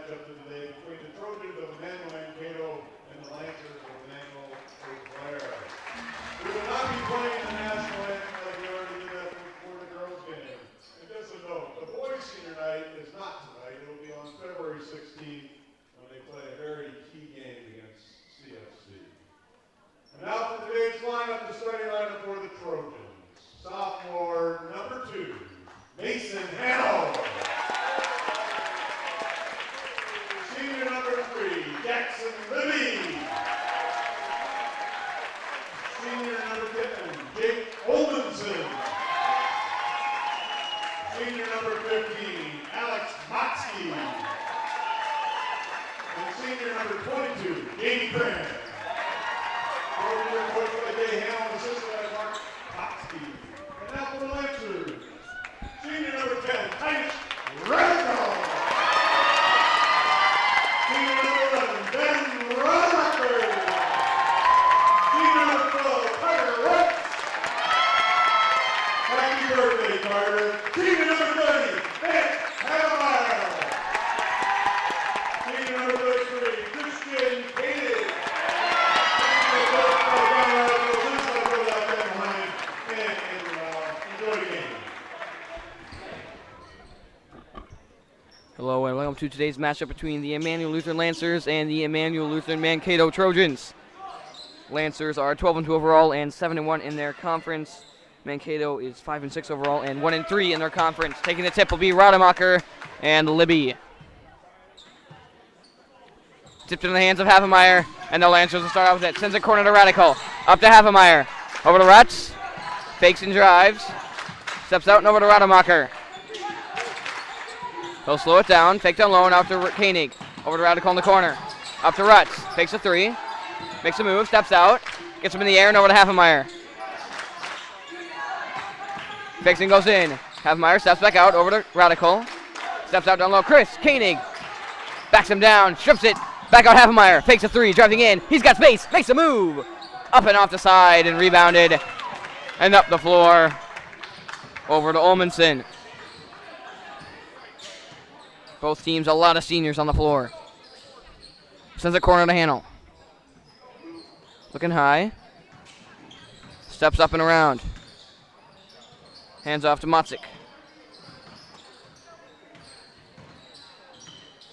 matchup of the day between the Trojans of Mankato and the Lancers of Mankato. We will not be playing the national anthem like we already did that for the girls' game. And just a note, the boys' senior night is not tonight. It will be on February 16th when they play a very key game against CFC. And now for today's lineup, the starting lineup for the Trojans. Sophomore number 2, Mason Hanover. Senior number 3, Jackson Libby. Senior number 10, Jake Oldenson. Senior number 15, Alex Motsky. And senior number 22, Jamie Grant. Over coach by Jay Hamill, assisted by Mark Motsky. And now for the Lancers, senior number 10, Titus Radical. Senior number 11, Ben Romacher. Senior number 12, Carter Wright. Happy birthday, Carter. Senior number 30, Nick Havemeyer. Senior number 33, Christian Katie. Hello and welcome to today's matchup between the Emmanuel Lutheran Lancers and the Emmanuel Lutheran Mankato Trojans. Lancers are 12-2 overall and 7-1 in their conference. Mankato is 5-6 overall and 1-3 in their conference. Taking the tip will be Rademacher and Libby. Tipped in the hands of Havemeyer, and the Lancers will start out with it. Sends it corner to Radical. Up to Havemeyer. Over to Rutz. Fakes and drives. Steps out and over to Rademacher. He'll slow it down. Fake down low and out to Koenig. Over to Radical in the corner. Up to Rutz. Fakes a 3. Makes a move. Steps out. Gets him in the air and over to Havemeyer. Fakes and goes in. Havemeyer steps back out over to Radical. Steps out down low. Chris Koenig backs him down. Strips it. Back out Havemeyer. Fakes a 3. Driving in. He's got space. Makes a move. Up and off the side and rebounded. And up the floor. Over to Olmanson. Both teams, a lot of seniors on the floor. Sends it corner to Hannell. Looking high. Steps up and around. Hands off to Motzik.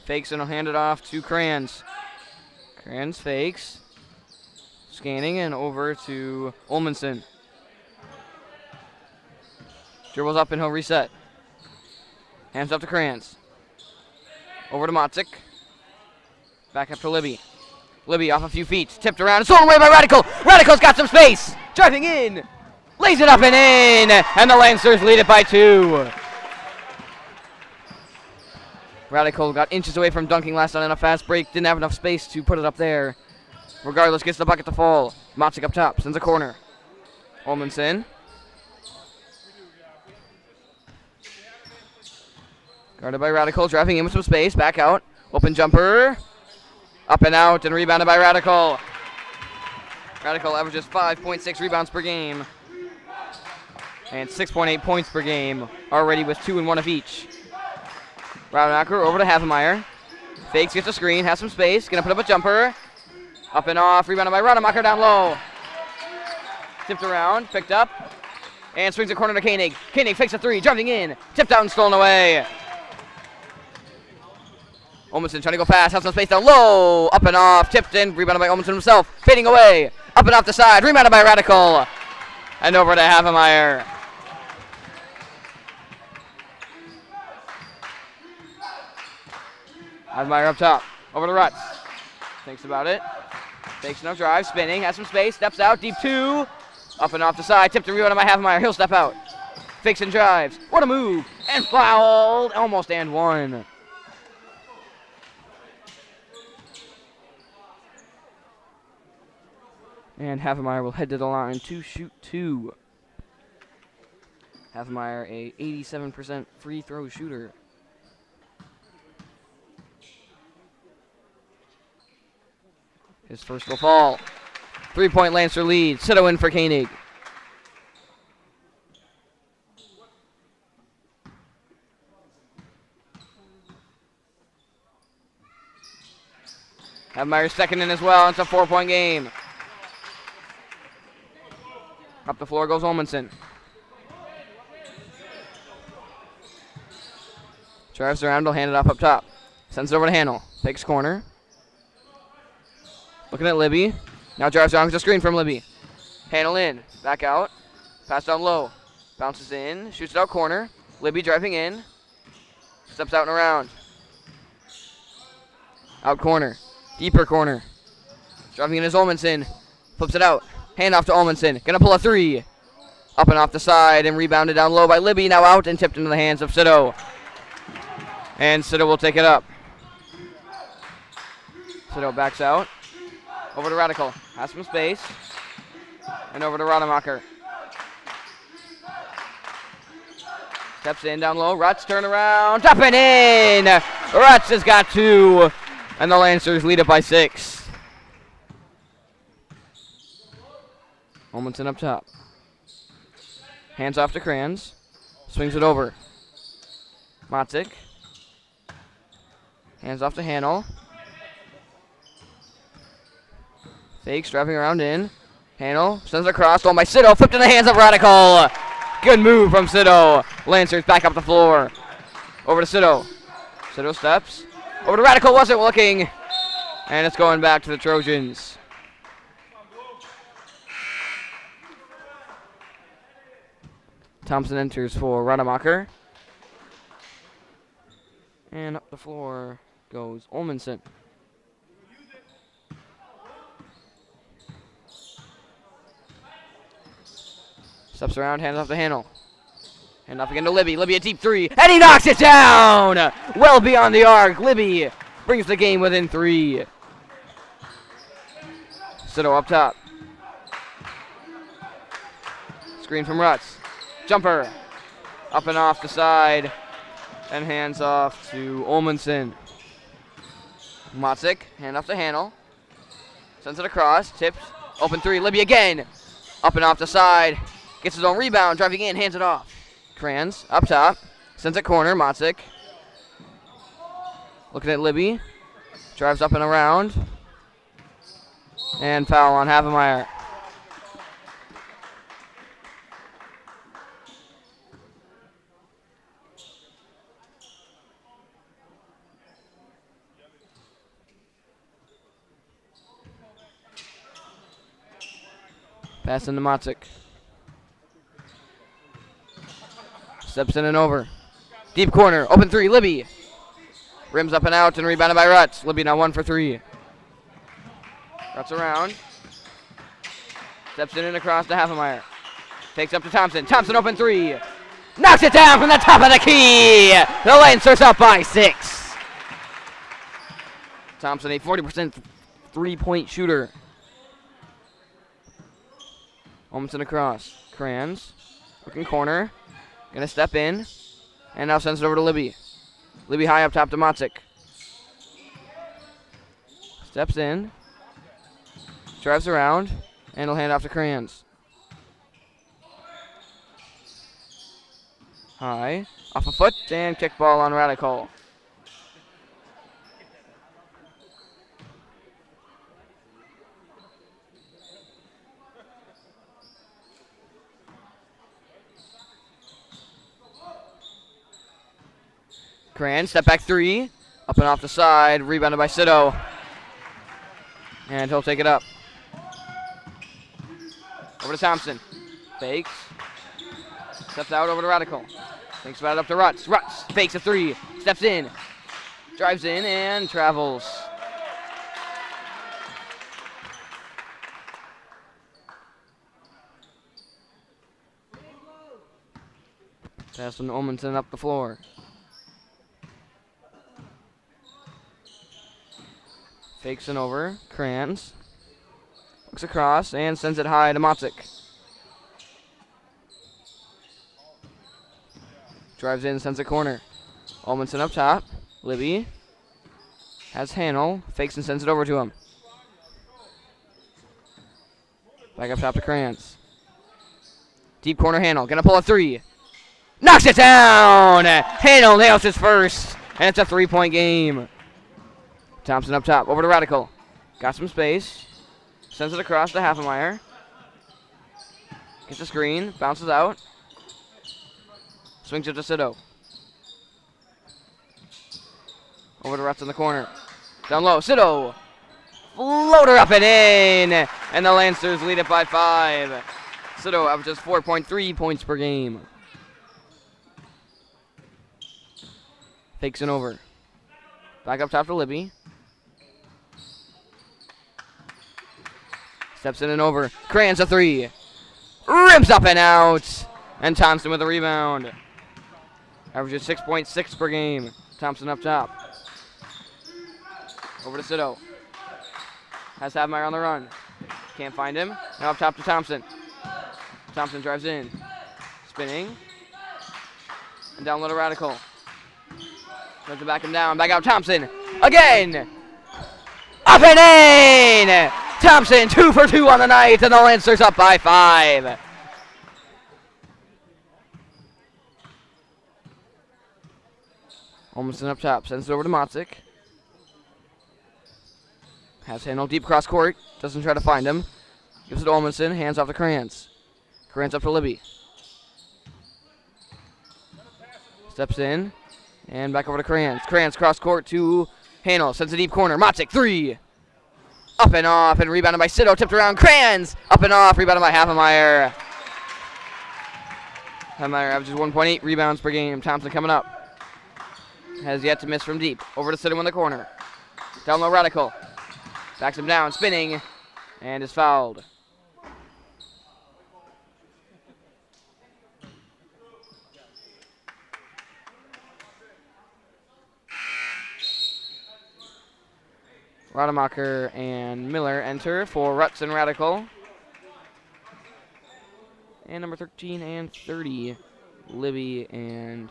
Fakes and will hand it off to Kranz. Kranz fakes. Scanning and over to Olmanson. Dribbles up and he'll reset. Hands up to Kranz. Over to Motzik. Back up to Libby. Libby off a few feet. Tipped around and stolen away by Radical. Radical's got some space. Driving in. Lays it up and in. And the Lancers lead it by 2. Radical got inches away from dunking last night on a fast break. Didn't have enough space to put it up there. Regardless, gets the bucket to fall. Motzik up top. Sends a corner. Olmanson. Guarded by Radical, driving in with some space, back out, open jumper, up and out, and rebounded by Radical. Radical averages 5.6 rebounds per game, and 6.8 points per game, already with 2 and 1 of each. Rademacher over to Havemeyer, fakes, gets a screen, has some space, gonna put up a jumper, up and off, rebounded by Rademacher down low. Tipped around, picked up, and swings the corner to Koenig. Koenig fakes a 3, driving in, tipped out and stolen away. Olmanson trying to go fast, has some space down low, up and off, tipped in, rebounded by Olmanson himself, fading away, up and off the side, rebounded by Radical, and over to Havemeyer. Havemeyer up top, over to Rutz, thinks about it, takes no drive, spinning, has some space, steps out, deep 2, up and off the side, tipped and rebounded by Havemeyer, he'll step out, fakes and drives, what a move, and fouled, almost and 1. And Havemeyer will head to the line to shoot 2. Havemeyer, a 87% free throw shooter. His first will fall. 3-point Lancer lead. Sito in for Koenig. Havemeyer second in as well. It's a 4-point game. Up the floor goes Olmanson. Drives around, he'll hand it off up top. Sends it over to Hannell. Takes corner. Looking at Libby. Now drives around with a screen from Libby. Hannell in. Back out. Pass down low. Bounces in. Shoots it out corner. Libby driving in. Steps out and around. Out corner. Deeper corner. Driving in is Olmanson. Flips it out. Hand off to Olmanson. Gonna pull a three. Up and off the side and rebounded down low by Libby. Now out and tipped into the hands of Sito. And Sito will take it up. Sito backs out. Over to Radical. Has some space. And over to Rademacher. Steps in down low. Rutz turn around. Up and in. Rutz has got two. And the Lancers lead it by 6. Olmanson up top. Hands off to Kranz. Swings it over. Motzik. Hands off to Hannell. Fakes, driving around in. Hannell sends it across. Stolen by Sito. Flipped in the hands of Radical. Good move from Sito. Lancers back up the floor. Over to Sito. Sito steps. Over to Radical. Wasn't looking. And it's going back to the Trojans. Thompson enters for Rademacher. And up the floor goes Olmanson. Steps around, hands off to Hannell. Hand off again to Libby. Libby a deep three, and he knocks it down! Well beyond the arc. Libby brings the game within 3. Sito up top. Screen from Rutz. Jumper. Up and off the side. And hands off to Olmanson. Motzik, hand off to Hannell. Sends it across, tips, open 3, Libby again. Up and off the side. Gets his own rebound, driving in, hands it off. Kranz, up top. Sends it corner, Motzik. Looking at Libby. Drives up and around. And foul on Havemeyer. Pass into Motzik. Steps in and over. Deep corner, open 3, Libby. Rims up and out and rebounded by Rutz. Libby now 1 for 3. Rutz around. Steps in and across to Havemeyer. Takes up to Thompson. Thompson open 3. Knocks it down from the top of the key. The Lancers up by 6. Thompson, a 40% three-point shooter. Olmanson across. Kranz. Looking corner. Gonna step in. And now sends it over to Libby. Libby high up top to Motzik. Steps in. Drives around. And he'll hand off to Kranz. High. Off a foot. And kick ball on Radical. Kranz, step back 3. Up and off the side. Rebounded by Sito. And he'll take it up. Over to Thompson. Fakes. Steps out over to Radical. Thinks about it up to Rutz. Rutz fakes a 3. Steps in. Drives in and travels. Pass from Olmanson up the floor. Fakes it over. Kranz. Looks across and sends it high to Motzik. Drives in, sends it corner. Olmanson up top. Libby. Has Hannell. Fakes and sends it over to him. Back up top to Kranz. Deep corner Hannell. Gonna pull a 3. Knocks it down! Hannell nails his first. And it's a 3-point game. Thompson up top, over to Radical. Got some space. Sends it across to Haffenmeyer. Gets a screen. Bounces out. Swings it to Sido. Over to Rutz in the corner. Down low. Sido. Floater up and in. And the Lancers lead it by 5. Sido averages 4.3 points per game. Fakes it over. Back up top to Libby. Steps in and over. Crayons a 3. Rims up and out. And Thompson with a rebound. Averages 6.6 per game. Thompson up top. Over to Sido. Has Haffenmeyer on the run. Can't find him. Now up top to Thompson. Thompson drives in. Spinning. And down low to Radical. Tries to back him down. Back out Thompson. Again. Up and in. Thompson 2 for 2 on the night. And the Lancers up by 5. Olmston up top. Sends it over to Motzik. Has handled deep cross court. Doesn't try to find him. Gives it to Olmston. Hands off to Crayons. Crayons up to Libby. Steps in. And back over to Crayons. Crayons cross court to Hanel. Sends a deep corner. Motzik 3. Up and off. And rebounded by Sido. Tipped around. Crayons. Up and off. Rebounded by Haffenmeyer. Haffenmeyer averages 1.8 rebounds per game. Thompson coming up. Has yet to miss from deep. Over to Sido in the corner. Down low Radical. Backs him down. Spinning. And is fouled. Rademacher and Miller enter for Rutz and Radical. And number 13 and 30, Libby and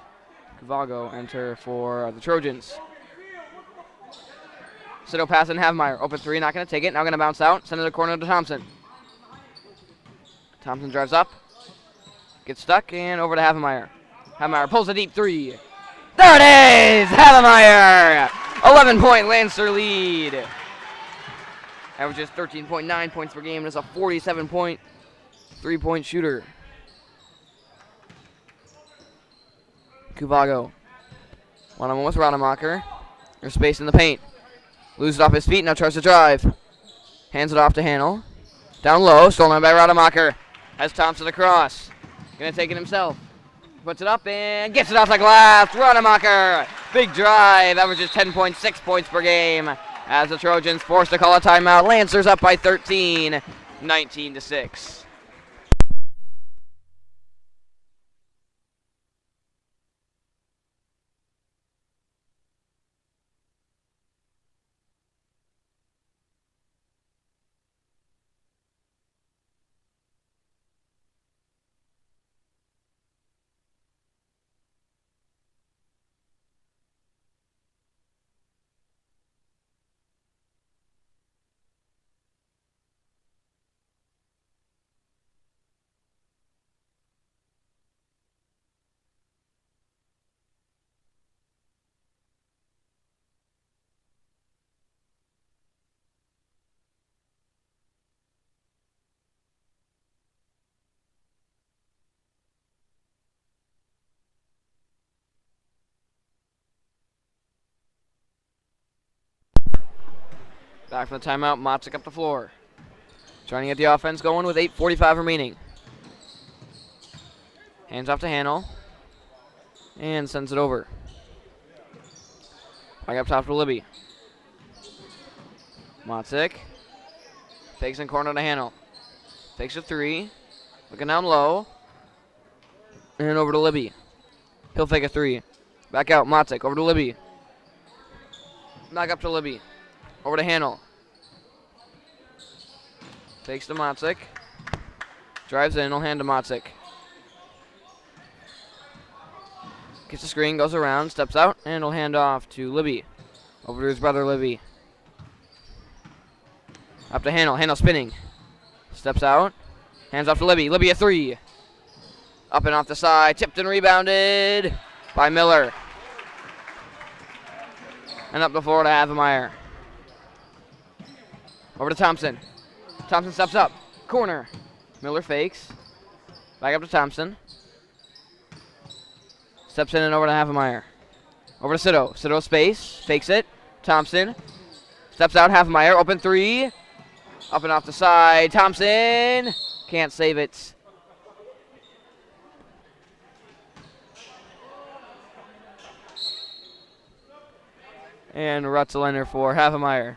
Kavago enter for the Trojans. Sido pass and Haffenmeyer. Open 3, not going to take it. Now going to bounce out. Send it to the corner to Thompson. Thompson drives up. Gets stuck and over to Haffenmeyer. Haffenmeyer pulls a deep 3. There it is! Haffenmeyer! 11-point Lancer lead. Averages 13.9 points per game and is a 47-point three-point shooter. Kuvago. One-on-one with Rademacher. There's space in the paint. Loses it off his feet, now tries to drive. Hands it off to Hanel. Down low, stolen by Rademacher. Has Thompson across. Gonna take it himself. Puts it up and gets it off the glass. Rademacher. Big drive. Averages 10.6 points per game. As the Trojans forced to call a timeout. Lancers up by 13, 19-6. Back from the timeout, Motzik up the floor. Trying to get the offense going with 8:45 remaining. Hands off to Hanel. And sends it over. Back up top to Libby. Motzik. Fakes in corner to Hanel. Fakes a 3. Looking down low. And over to Libby. He'll fake a 3. Back out, Motzik. Over to Libby. Back up to Libby. Over to Hanel. Takes to Motzik. Drives in. He'll hand to Motzik. Gets the screen. Goes around. Steps out. And he'll hand off to Libby. Over to his brother Libby. Up to Hanel. Hanel spinning. Steps out. Hands off to Libby. Libby a 3. Up and off the side. Tipped and rebounded by Miller. And up the floor to Haffenmeyer. Over to Thompson. Thompson steps up. Corner. Miller fakes. Back up to Thompson. Steps in and over to Havemeyer. Over to Cito. Cito space. Fakes it. Thompson. Steps out. Havemeyer. Open three. Up and off the side. Thompson. Can't save it. And Rutzelander for Havemeyer.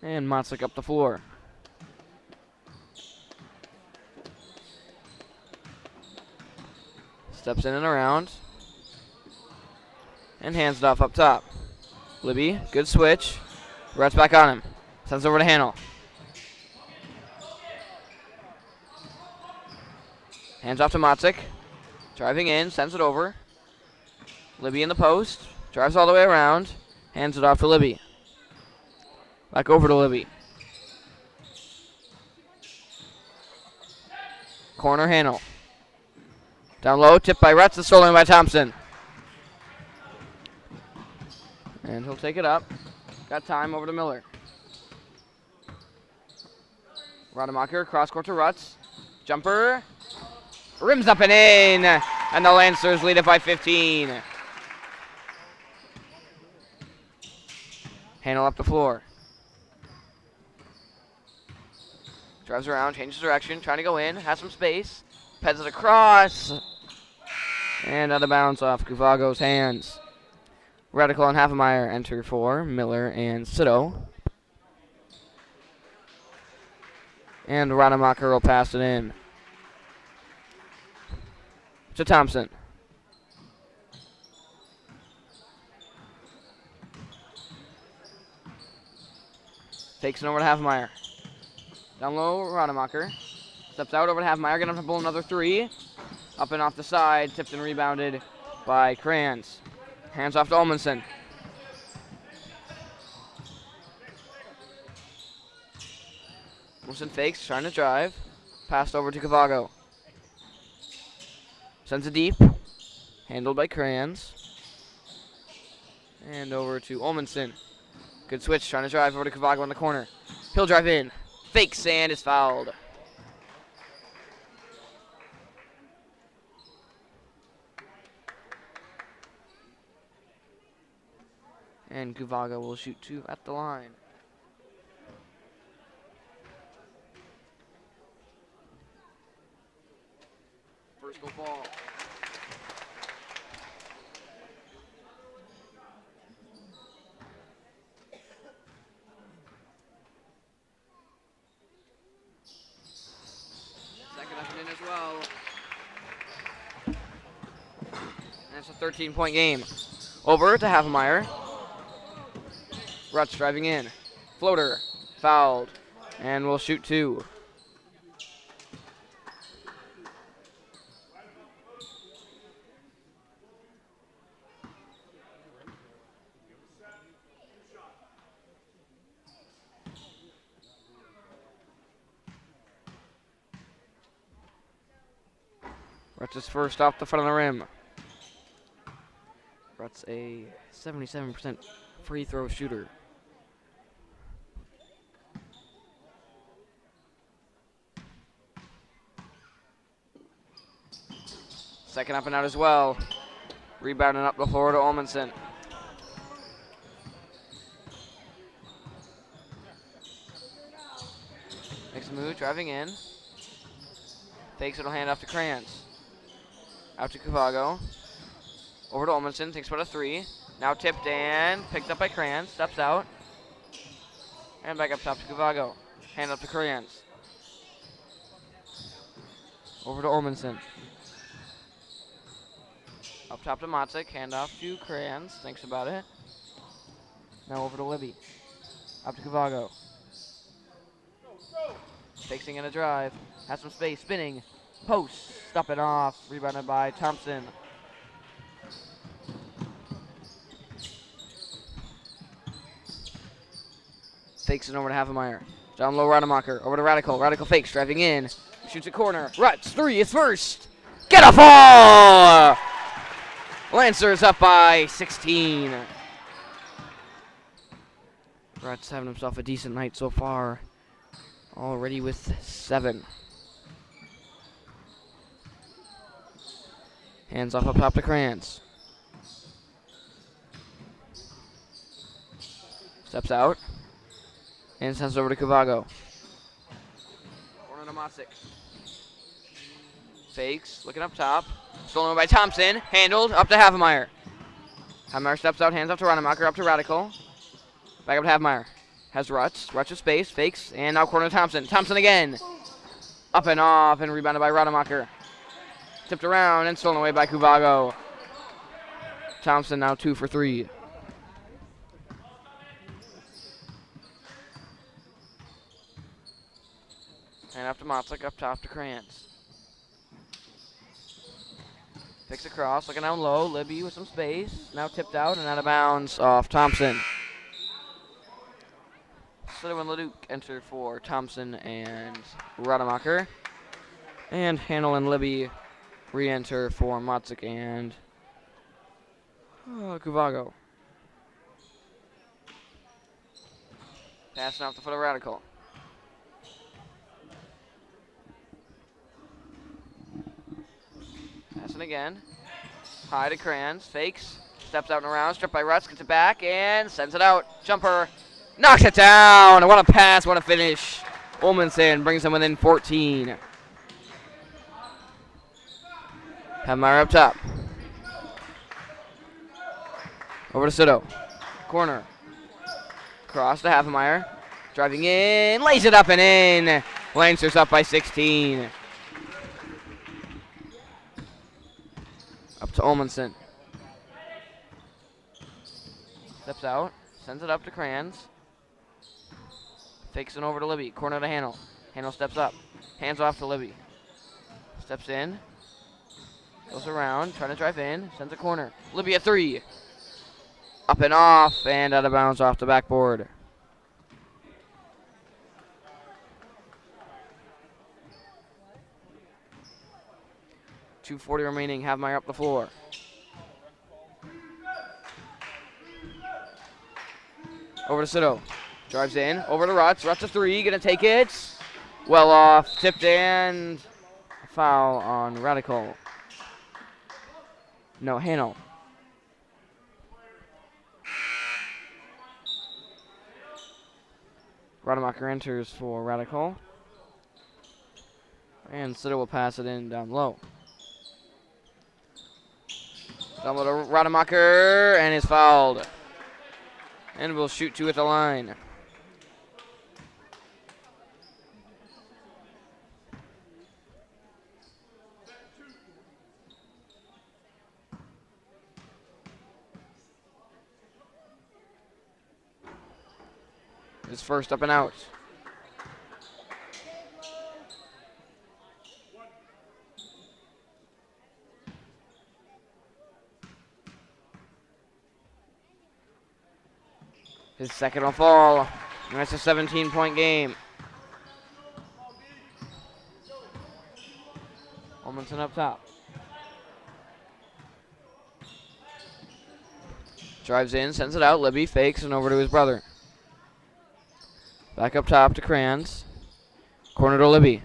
And Motzlik up the floor. Steps in and around. And hands it off up top. Libby, good switch. Rutz back on him. Sends over to Hanel. Hands off to Motzlik. Driving in, sends it over. Libby in the post. Drives all the way around. Hands it off to Libby. Back over to Libby. Corner Hanel. Down low, tipped by Rutz, and stolen by Thompson. And he'll take it up. Got time over to Miller. Rademacher, cross court to Rutz. Jumper. Rims up and in. And the Lancers lead it by 15. Hanel up the floor. Drives around, changes direction, trying to go in, has some space. Peds it across. And out of bounds off Kuvago's hands. Radical and Havemeyer enter for Miller and Cito. And Rademacher will pass it in to Thompson. Takes it over to Havemeyer. Down low, Rademacher. Steps out over to Havemeyer. Gonna have to pull another three. Up and off the side. Tipped and rebounded by Kranz. Hands off to Olmanson. Olmanson fakes, trying to drive. Passed over to Kuvago. Sends it deep. Handled by Kranz. And over to Olmanson. Good switch, trying to drive over to Kuvago in the corner. He'll drive in. Fakes and is fouled. And Kuvago will shoot two at the line. First will fall. Second up and in as well. And it's a 13-point game. Over to Havemeyer. Rutz driving in. Floater. Fouled. And we'll shoot two. Rutz is first off the front of the rim. Rutz a 77% free throw shooter. Second up and out as well. Rebounding up the floor to Olmanson. Makes a move, driving in. Fakes it, will hand off to Kranz. Out to Kuvago. Over to Olmanson, takes about a three. Now tipped and picked up by Kranz. Steps out. And back up top to Kuvago. Hand up to Kranz. Over to Olmanson. Up top to Motzlik. Hand off to Kranz. Thinks about it. Now over to Libby. Up to Kuvago. Fixing in a drive. Has some space. Spinning. Post. Stop it off. Rebounded by Thompson. Fakes it over to Havemeyer. Down low, Rademacher. Over to Radical. Radical fakes. Driving in. shoots a corner. Rutz, 3 is first. Get a fall! Lancers up by 16. Rutz having himself a decent night so far. Already with 7. Hands off up top to Kranz. Steps out. And sends it over to Kuvago. Corner to Motzik. Fakes, looking up top. Stolen by Thompson. Handled, up to Havemeyer. Havemeyer steps out, hands off to Rademacher, up to Radical. Back up to Havemeyer. Has Rutz. Rutz with space, fakes, and now corner to Thompson. Thompson again. Up and off, and rebounded by Rademacher. Tipped around and stolen away by Kuvago. Thompson now 2 for 3. And up to Motzik, up top to Kranz. Picks across, looking down low. Libby with some space. Now tipped out and out of bounds off Thompson. Slido and Leduc enter for Thompson and Rademacher. And Handel and Libby re-enter for Motzik and Kuvago. Passing off the foot of Radical. Passing again. High to Kranz. Fakes. Steps out and around. Stripped by Rutz. Gets it back and sends it out. Jumper. Knocks it down. What a pass. What a finish. Olmanson brings him within 14. Havemeyer up top. Over to Sito. Corner. Cross to Havemeyer. Driving in. Lays it up and in. Lancers up by 16. Up to Olmanson. Steps out. Sends it up to Kranz. Fakes it over to Libby. Corner to Handel. Handel steps up. Hands off to Libby. Steps in. Goes around. Trying to drive in. Sends a corner. Libby at 3. Up and off. And out of bounds off the backboard. .240 remaining. Havemeyer up the floor. Over to Sito. Drives in. Over to Rutz. Rutz a 3. Gonna take it. Well off. Tipped and a foul on Radical. No, Handel. Rademacher enters for Radical. And Sito will pass it in down low. Down low to Rademacher, and is fouled. And will shoot 2 at the line. His first up and out. His second will fall. And that's a 17-point game. Olmanson up top. Drives in, sends it out. Libby fakes and over to his brother. Back up top to Kranz. Corner to Libby.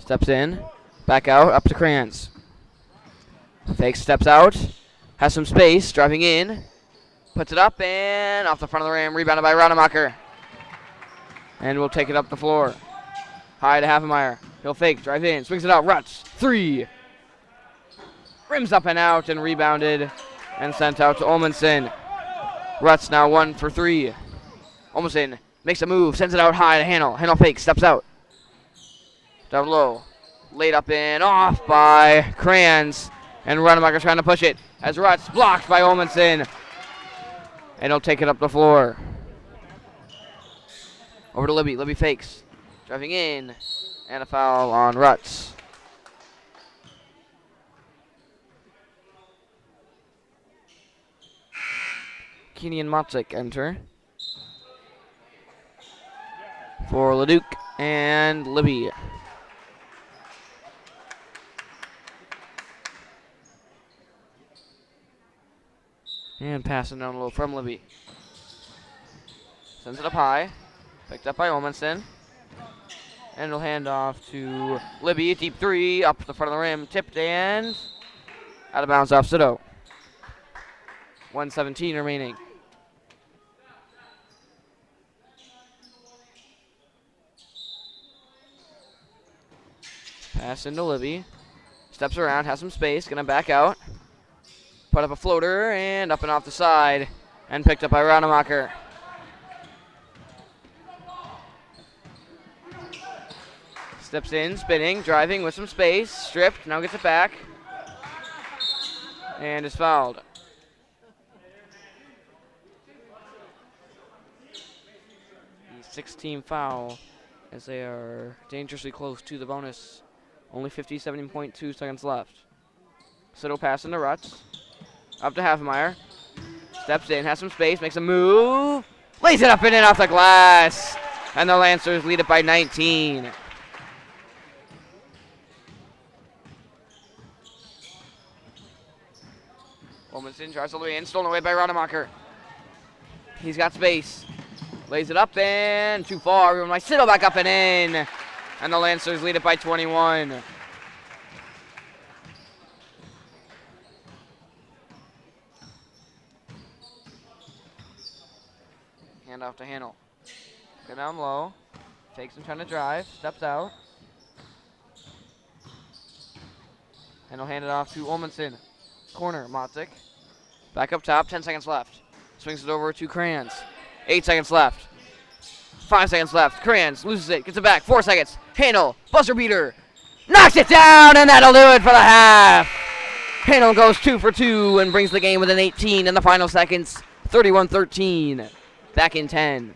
Steps in. Back out, up to Kranz. Fakes, steps out. Has some space, driving in. Puts it up and off the front of the rim. Rebounded by Rademacher. And will take it up the floor. High to Havemeyer. He'll fake, drive in, swings it out. Rutz, 3. Rims up and out and rebounded and sent out to Olmanson. Rutz now 1 for 3. Olmanson makes a move, sends it out high to Handel. Handel fakes, steps out. Down low. Laid up and off by Kranz. And Rademacher trying to push it as Rutz blocked by Olmanson. And he'll take it up the floor. Over to Libby. Libby fakes. Driving in. And a foul on Rutz. Keeney and Motzik enter. For Leduc and Libby. And passing down low from Libby. Sends it up high. Picked up by Olmanson. And it'll hand off to Libby. Deep three. Up the front of the rim. Tipped and out of bounds off Sido. 1:17 remaining. Pass into Libby. Steps around, has some space, gonna back out. Put up a floater and up and off the side. And picked up by Rademacher. Steps in, spinning, driving with some space. Stripped, now gets it back. And is fouled. The 16th foul as they are dangerously close to the bonus. Only 57.2 seconds left. Sido pass into Rutz. Up to Hafmeyer. Steps in, has some space, makes a move. Lays it up and in off the glass. And the Lancers lead it by 19. Olmanson drives all the way in, stolen away by Rademacher. He's got space. Lays it up and too far. Everyone by Sido back up and in. And the Lancers lead it by 21. Hand off to Hanel. Go down low. Takes him trying to drive. Steps out. And he'll hand it off to Olmanson. Corner, Motzik. Back up top, 10 seconds left. Swings it over to Kranz. 8 seconds left. 5 seconds left. Kranz loses it, gets it back. 4 seconds. Hanel, buzzer beater. Knocks it down, and that'll do it for the half. Hanel goes 2 for 2 and brings the game within 18 in the final seconds. 31-13. Back in 10.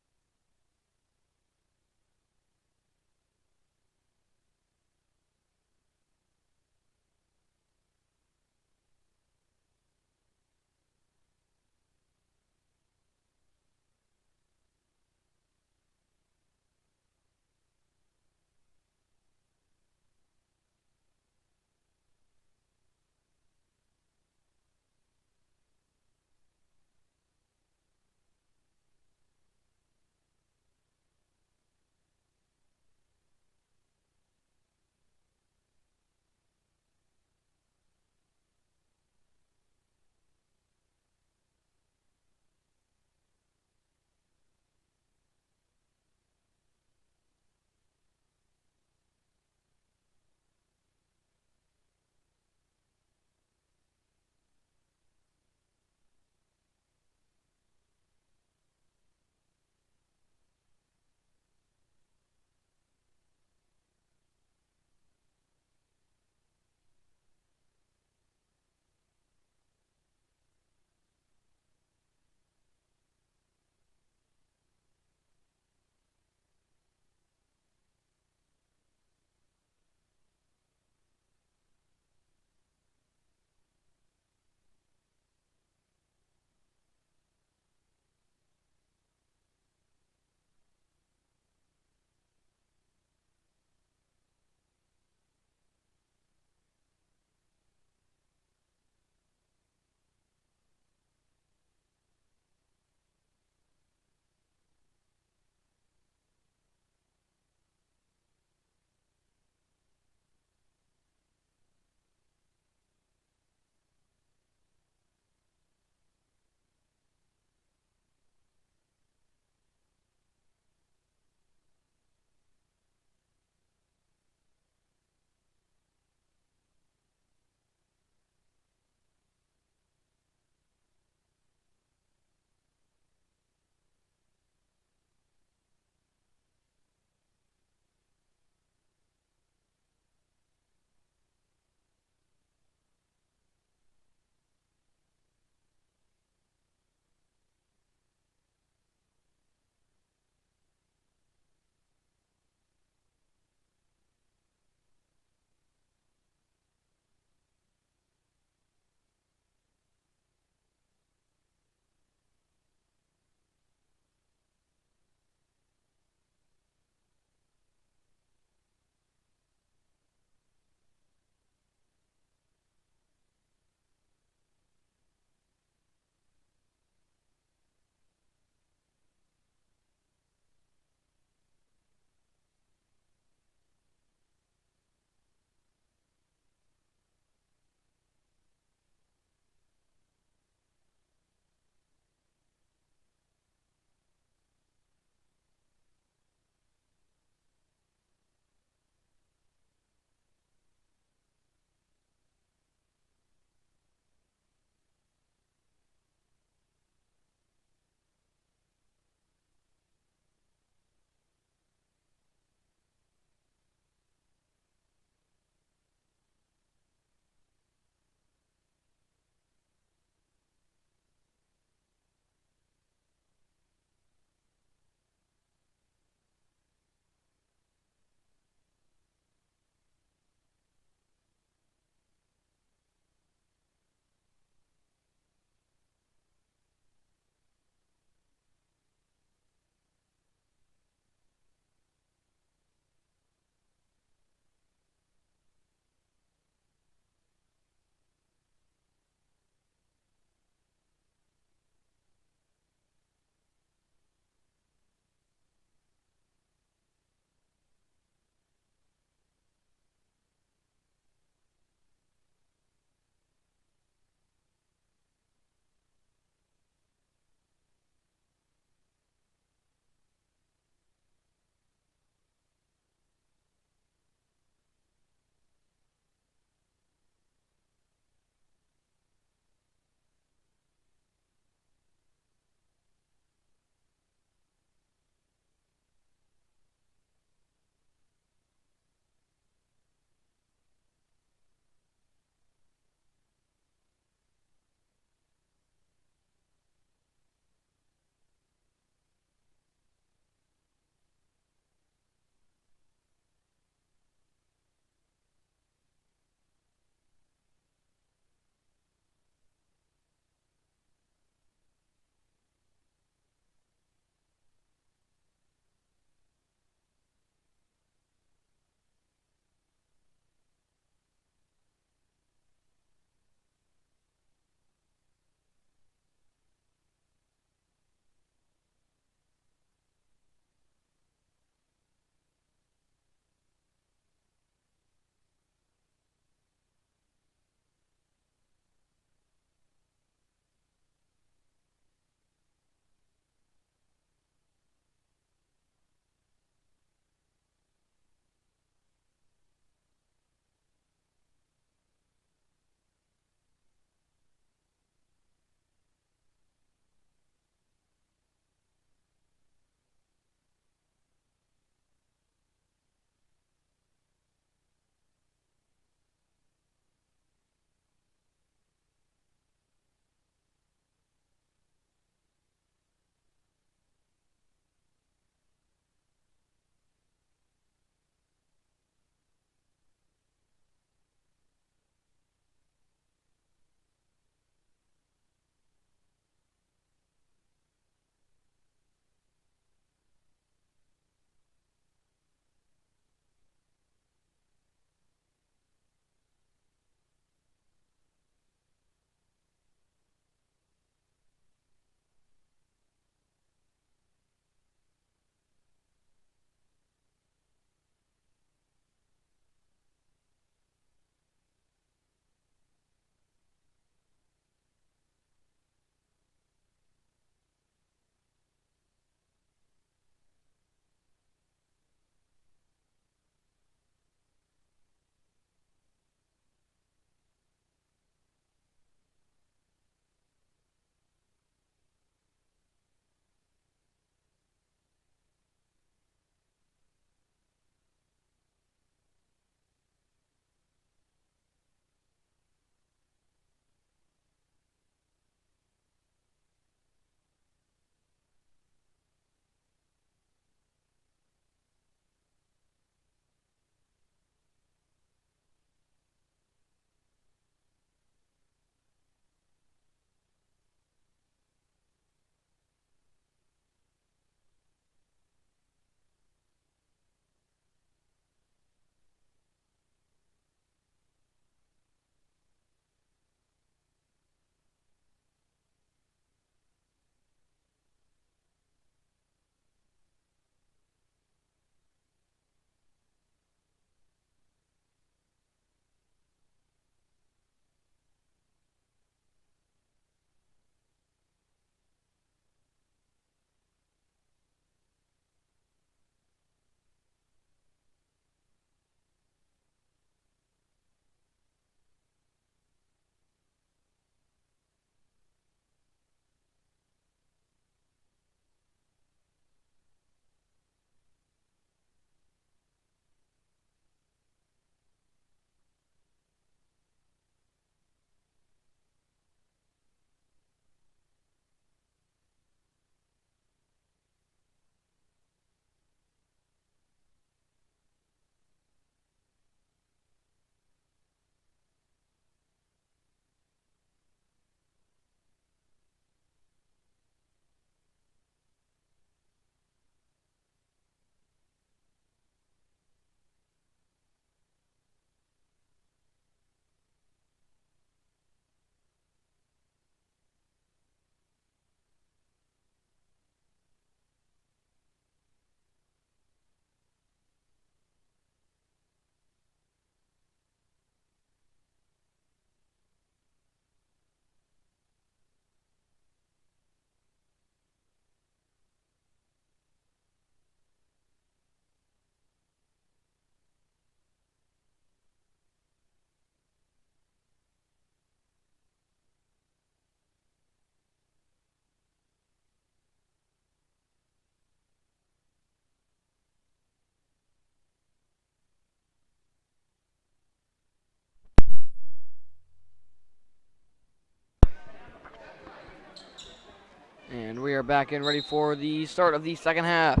are back in ready for the start of the second half.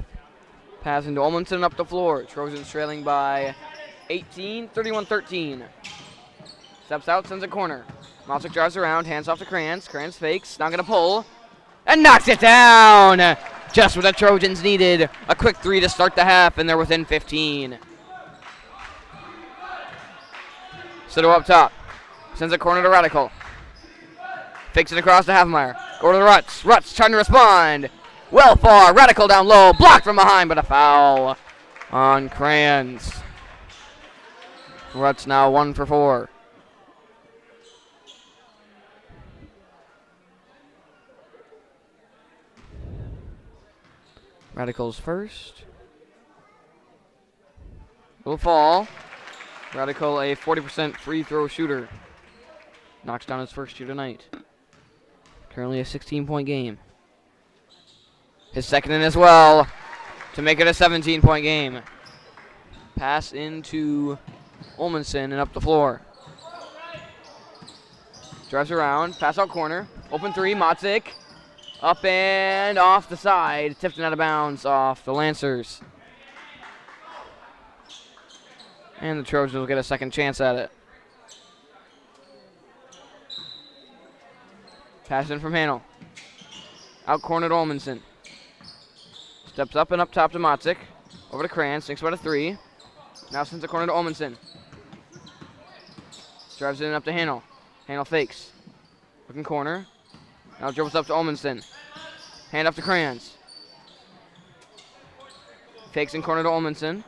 Pass into Olmanson up the floor. Trojans trailing by 18, 31-13. Steps out, sends a corner. Malczyk drives around, hands off to Kranz. Kranz fakes, not going to pull, and knocks it down! Just what the Trojans needed. A quick three to start the half, and they're within 15. Sido up top. Sends a corner to Radical. Fakes it across to Havemeyer. Go to the Rutz. Rutz trying to respond. Well far. Radical down low. Blocked from behind, but a foul on Kranz. Rutz now 1 for 4. Radical's first. Will fall. Radical, a 40% free throw shooter. Knocks down his first shoot tonight. Currently a 16-point game. His second in as well to make it a 17-point game. Pass into Olmanson and up the floor. Drives around, pass out corner. Open three, Malczyk. Up and off the side. Tipped and out of bounds off the Lancers. And the Trojans will get a second chance at it. Pass in from Hanel. Out corner to Olmanson. Steps up and up top to Malczyk. Over to Kranz. Thinks about a three. Now sends the corner to Olmanson. Drives it in up to Hanel. Hanel fakes. Looking corner. Now dribbles up to Olmanson. Hand up to Kranz. Fakes in corner to Olmanson.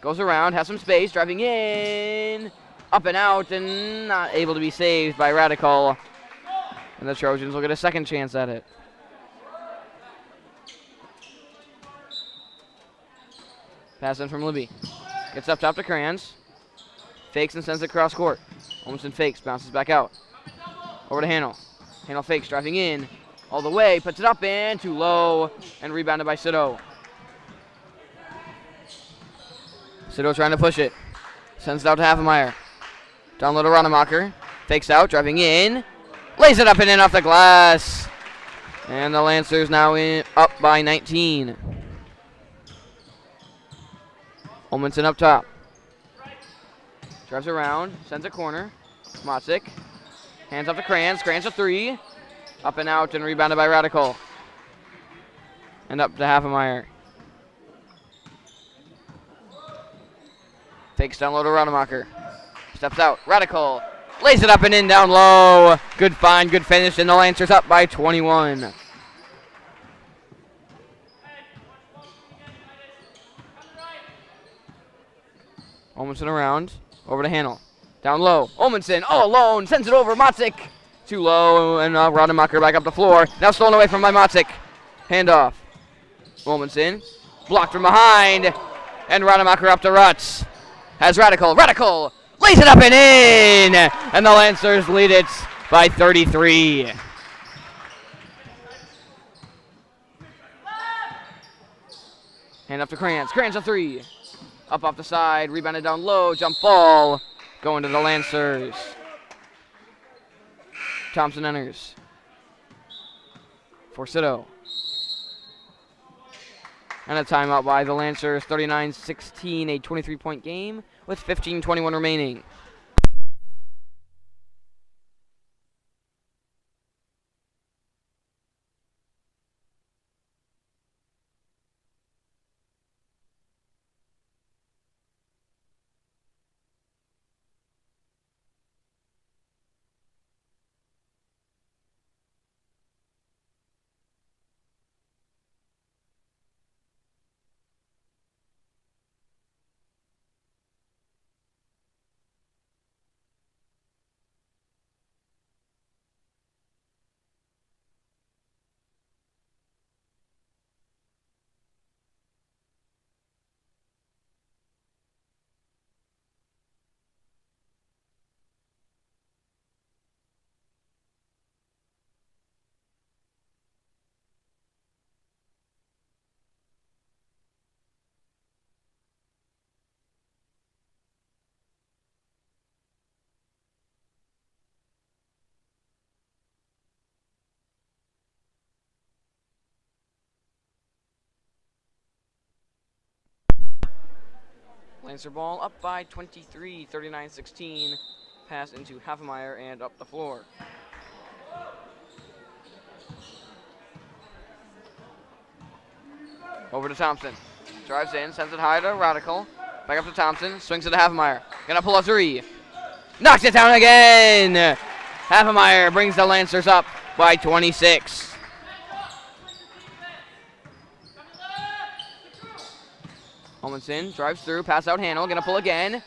Goes around, has some space, driving in. Up and out, and not able to be saved by Radical. And the Trojans will get a second chance at it. Pass in from Libby. Gets up top to Kranz. Fakes and sends it cross court. Olmanson fakes, bounces back out. Over to Hanel. Hanel fakes, driving in. All the way, puts it up and too low. And rebounded by Sido. Sido trying to push it. Sends it out to Havemeyer. Down low to Rademacher. Fakes out, driving in. Lays it up and in off the glass. And the Lancers now up by 19. Olmanson up top. Drives around, sends a corner. Malczyk. Hands up to Kranz. Kranz a three. Up and out and rebounded by Radical. And up to Havemeyer. Fakes down low to Rademacher. Steps out. Radical. Lays it up and in down low. Good find, good finish, and the Lancers up by 21. Olmanson around. Over to Hanel. Down low. Olmanson all alone. Sends it over. Malczyk. Too low, and Rademacher back up the floor. Now stolen away from by Malczyk. Handoff. Olmanson. Blocked from behind. And Rademacher up to Rutz. Has Radical. Radical lays it up and in. And the Lancers lead it by 33. Hand up to Kranz. Kranz a three. Up off the side. Rebounded down low. Jump ball. Going to the Lancers. Thompson enters. For Sido. And a timeout by the Lancers. 39-16, a 23-point game with 15:21 remaining. Lancer ball up by 23, 39-16. Pass into Havemeyer and up the floor. Over to Thompson. Drives in, sends it high to Radical. Back up to Thompson, swings it to Havemeyer. Gonna pull a three. Knocks it down again! Havemeyer brings the Lancers up by 26. Holmanson drives through, pass out Hannell, gonna pull again.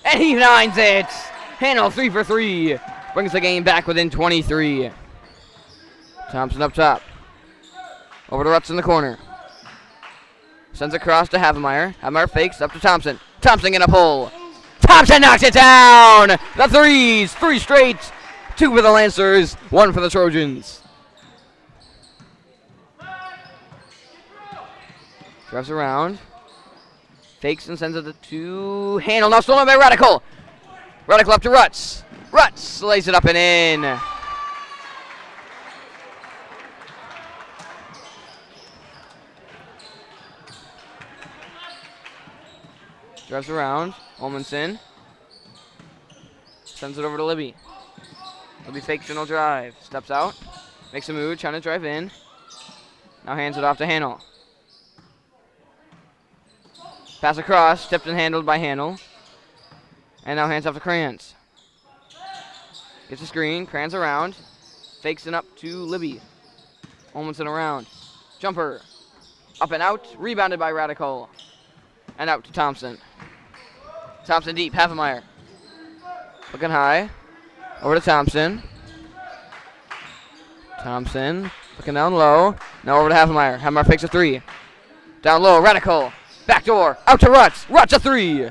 And he finds it! Hannell 3 for 3. Brings the game back within 23. Thompson up top. Over to Rutz in the corner. Sends across to Havemeyer. Havemeyer fakes up to Thompson. Thompson gonna pull. Thompson knocks it down! The threes! 3 straight! 2 for the Lancers, 1 for the Trojans. Drives around. Fakes and sends it to Hannell. Now stolen by Radical. Radical up to Rutz. Rutz lays it up and in. Drives around. Holmanson. Sends it over to Libby. Libby fakes and he'll drive. Steps out. Makes a move, trying to drive in. Now hands it off to Hannell. Pass across, tipped and handled by Hannell. And now hands off to Kranz. Gets a screen, Kranz around. Fakes it up to Libby. Holmanson around. Jumper. Up and out, rebounded by Radical. And out to Thompson. Thompson deep, Havemeyer. Looking high. Over to Thompson. Thompson looking down low. Now over to Havemeyer. Havemeyer fakes a 3. Down low, Radical. Backdoor, out to Rutz. Rutz a 3.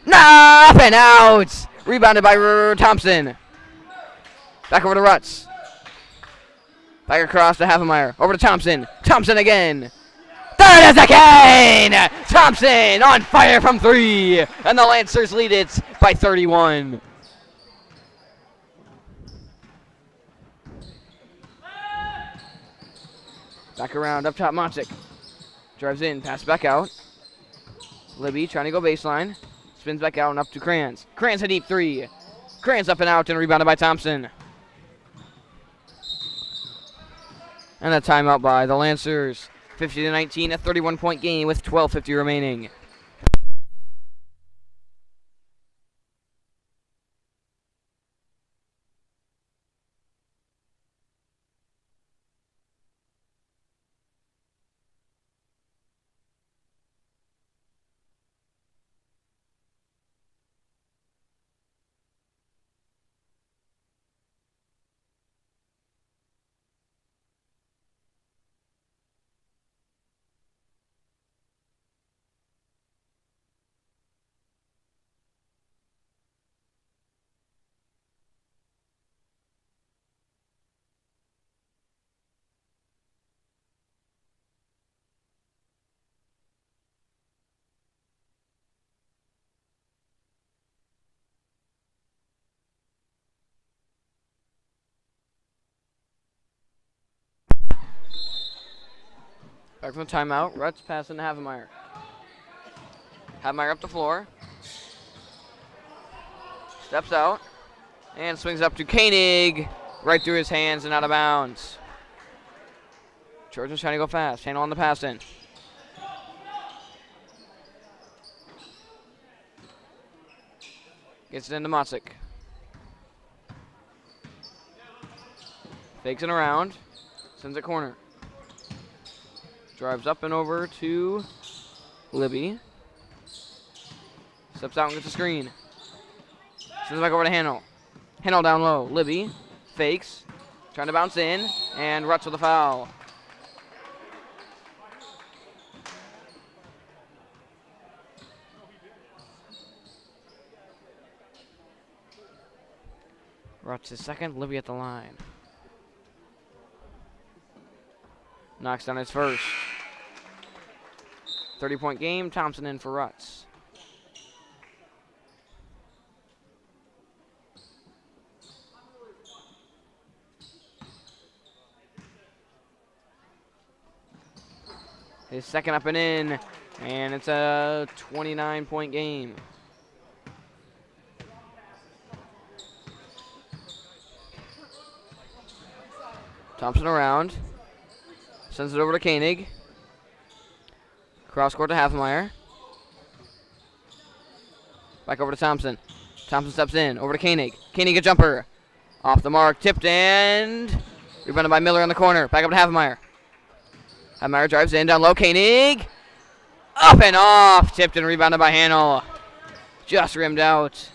Nah, up and out. Rebounded by Thompson. Back over to Rutz. Back across to Havemeyer. Over to Thompson. Thompson again. There it is again! Thompson on fire from 3. And the Lancers lead it by 31. Back around, up top, Montic. Drives in, pass back out. Libby trying to go baseline. Spins back out and up to Kranz. Kranz a deep 3. Kranz up and out and rebounded by Thompson. And a timeout by the Lancers. 50-19, a 31-point game with 12:50 remaining. Back from the timeout, Rutz passing to Havemeyer. Havemeyer up the floor. Steps out. And swings up to Koenig. Right through his hands and out of bounds. Trojans trying to go fast. Hannell on the pass in. Gets it into Motzik. Fakes it around. Sends it corner. Drives up and over to Libby. Steps out and gets a screen. Sends it back over to Hannell. Hannell down low. Libby fakes. Trying to bounce in. And Rutz with a foul. Rutz is second. Libby at the line. Knocks down his first. 30-point game. Thompson in for Rutz. His second up and in. And it's a 29-point game. Thompson around. Sends it over to Koenig. Cross court to Hafenmeyer. Back over to Thompson. Thompson steps in. Over to Koenig. Koenig a jumper. Off the mark. Tipped and rebounded by Miller in the corner. Back up to Hafenmeyer. Hafenmeyer drives in. Down low. Koenig. Up and off. Tipped and rebounded by Hanel. Just rimmed out.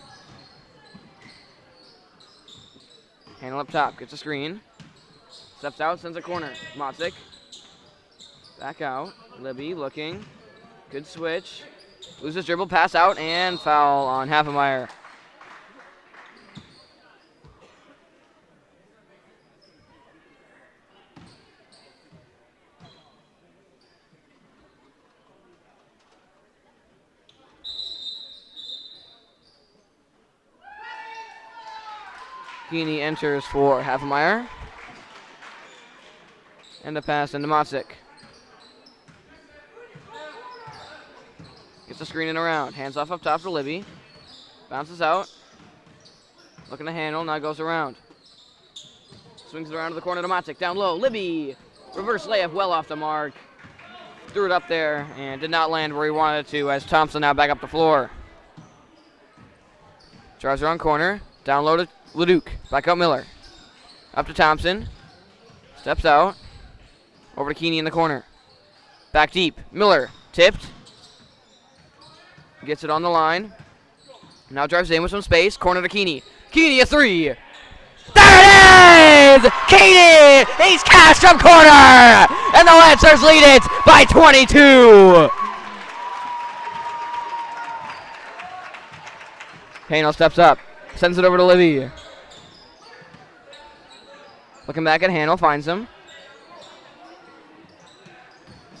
Hanel up top. Gets a screen. Steps out. Sends a corner. Motzik. Back out. Libby looking. Good switch. Loses dribble. Pass out. And foul on Hafenmeyer. Keeney enters for Hafenmeyer. And a pass into Motzik. Gets the screen and around. Hands off up top to Libby. Bounces out. Looking to handle. Now goes around. Swings it around to the corner to Motzik. Down low. Libby. Reverse layup well off the mark. Threw it up there and did not land where he wanted it to as Thompson now back up the floor. Drives around corner. Down low to Leduc. Back out Miller. Up to Thompson. Steps out. Over to Keeney in the corner. Back deep. Miller. Tipped. Gets it on the line. Now drives in with some space. Corner to Keeney. Keeney a three. There it is! Keeney! He's cashed from corner! And the Lancers lead it by 22! Hanel steps up. Sends it over to Libby. Looking back at Hanel. Finds him.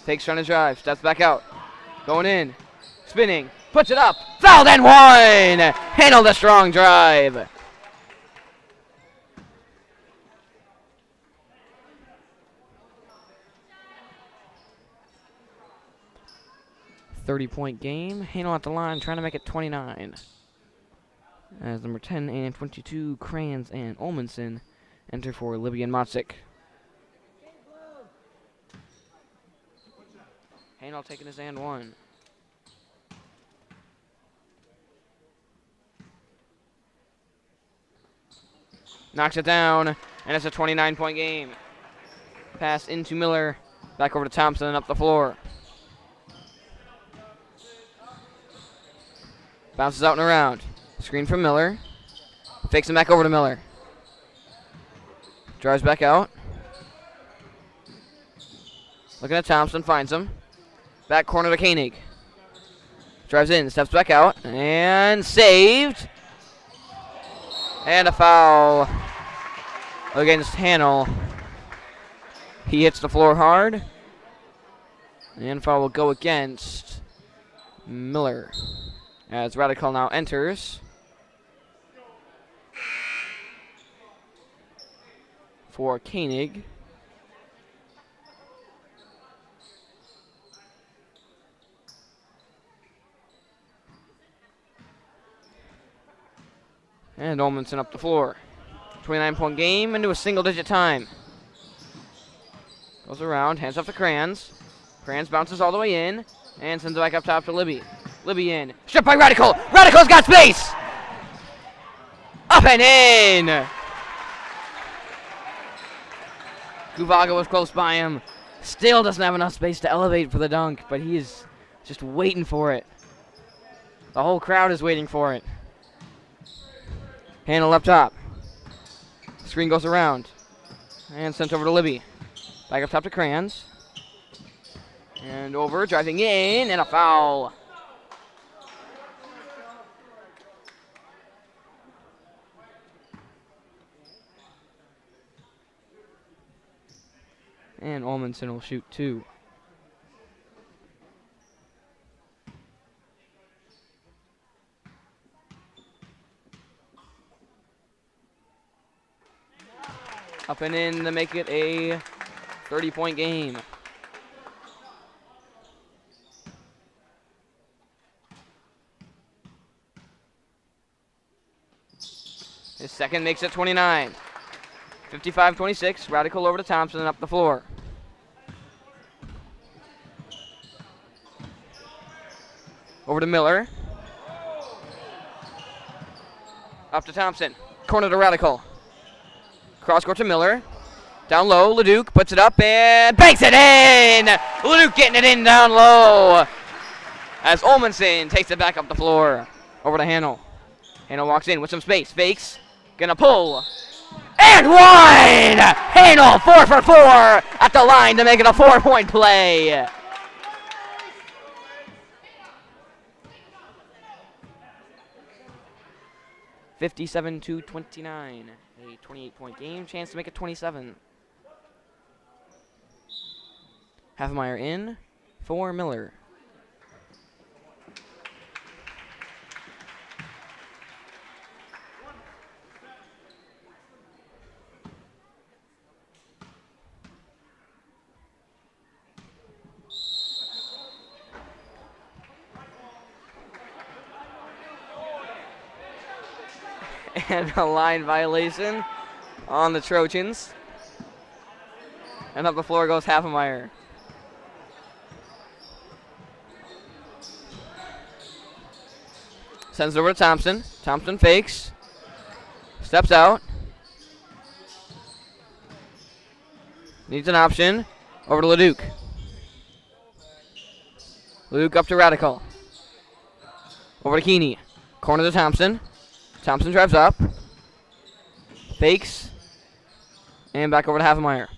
Takes trying to drive. Steps back out. Going in. Spinning. Puts it up. Fouled and one! Hanel the strong drive. .30-point game. Hanel at the line trying to make it 29. As number 10 and 22, Kranz and Olmanson enter for Libby and Motzik. Hanel taking his and one. Knocks it down, and it's a 29-point game. Pass into Miller, back over to Thompson and up the floor. Bounces out and around. Screen from Miller. Fakes him back over to Miller. Drives back out. Looking at Thompson, finds him. Back corner to Koenig. Drives in, steps back out, and saved. And a foul against Hanel. He hits the floor hard. And foul will go against Miller. As Radical now enters for Koenig. And Olmanson up the floor. 29-point game into a single-digit time. Goes around, hands off to Kranz. Kranz bounces all the way in and sends it back up top to Libby. Libby in. Stripped by Radical. Radical's got space. Up and in. Guvaga was close by him. Still doesn't have enough space to elevate for the dunk, but he is just waiting for it. The whole crowd is waiting for it. Hanel up top. Screen goes around. And sent over to Libby. Back up top to Kranz. And over, driving in, and a foul. And Olmanson will shoot two. Up and in to make it a 30-point game. His second makes it 29. 55-26. Radical over to Thompson and up the floor. Over to Miller. Up to Thompson. Corner to Radical. Cross court to Miller. Down low, Leduc puts it up and banks it in! Leduc getting it in down low. As Olmanson takes it back up the floor. Over to Hanel. Hanel walks in with some space. Fakes. Gonna pull. And one! Hanel 4 for 4 at the line to make it a 4-point play. (57-29). A 28-point game. Chance to make it 27. Hafmeyer in for Miller. And a line violation on the Trojans. And up the floor goes Hafmeyer. Sends it over to Thompson. Thompson fakes. Steps out. Needs an option. Over to Leduc. Leduc up to Radical. Over to Keeney. Corner to Thompson. Thompson drives up. Fakes. And back over to Hafmeyer.